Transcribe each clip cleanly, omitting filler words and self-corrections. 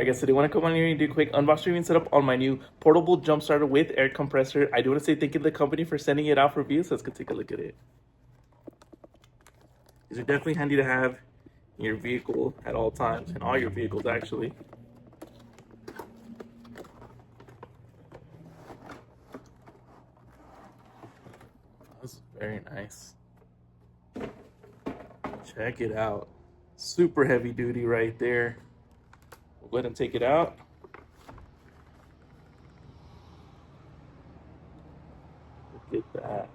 Alright guys, so I want to come on here and do a quick unbox review and setup on my new portable jump starter with air compressor. I do want to say thank you to the company for sending it out for review, so let's go take a look at it. These are definitely handy to have in your vehicle at all times, in all your vehicles actually. This is very nice. Check it out. Super heavy duty right there. We'll go ahead and take it out. Look at that.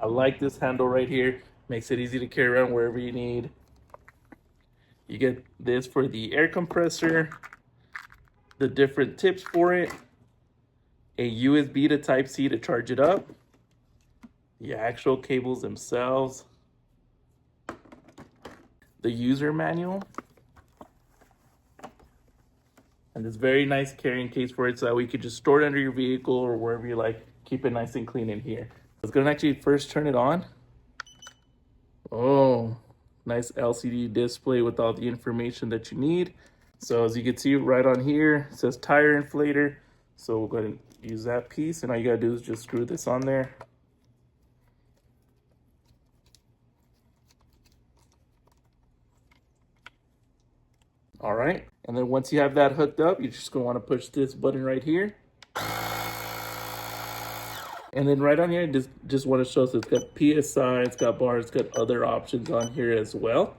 I like this handle right here. Makes it easy to carry around wherever you need. You get this for the air compressor, the different tips for it, a USB to Type-C to charge it up, the actual cables themselves, the user manual, and this very nice carrying case for it so that we could just store it under your vehicle or wherever you like. Keep it nice and clean in here. Let's go and actually first turn it on. Oh, nice LCD display with all the information that you need. So as you can see right on here, it says tire inflator. So we'll go ahead and use that piece. And all you gotta do is just screw this on there. All right, and then once you have that hooked up, you're just gonna wanna push this button right here. And then right on here, just want to show us it's got PSI, it's got bars, it's got other options on here as well.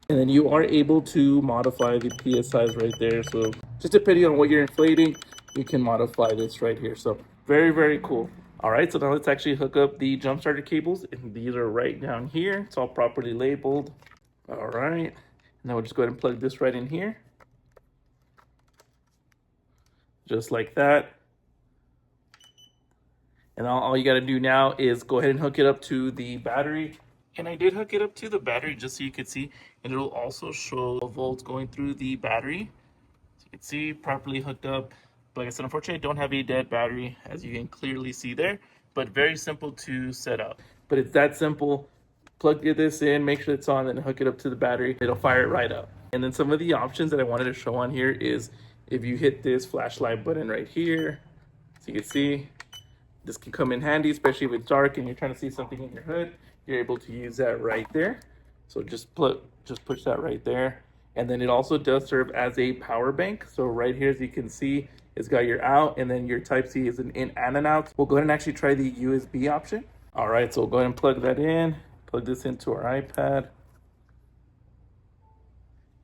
And then you are able to modify the PSIs right there. So just depending on what you're inflating, you can modify this right here. So very, very cool. All right, so now let's actually hook up the jump starter cables. And these are right down here. It's all properly labeled. All right, now we'll just go ahead and plug this right in here. Just like that. And all you got to do now is go ahead and hook it up to the battery. And I did hook it up to the battery just so you could see. And it'll also show the volts going through the battery. So you can see properly hooked up. But like I said, unfortunately, I don't have a dead battery, as you can clearly see there. But very simple to set up. But it's that simple. Plug this in, make sure it's on, and hook it up to the battery. It'll fire it right up. And then some of the options that I wanted to show on here is if you hit this flashlight button right here, so you can see, this can come in handy, especially if it's dark and you're trying to see something in your hood. You're able to use that right there. So just push that right there. And then it also does serve as a power bank. So right here, as you can see, it's got your out, and then your Type-C is an in and an out. We'll go ahead and actually try the USB option. All right, so we'll go ahead and plug that in. Plug this into our iPad.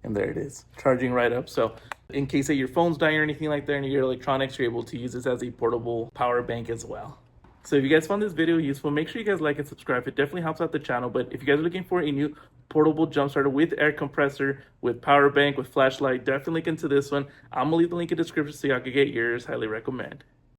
And there it is, charging right up. So in case that your phone's dying or anything like that, and your electronics, you're able to use this as a portable power bank as well. So if you guys found this video useful, make sure you guys like and subscribe. It definitely helps out the channel. But if you guys are looking for a new portable jump starter with air compressor, with power bank, with flashlight, definitely look into this one. I'm gonna leave the link in the description so y'all can get yours. Highly recommend.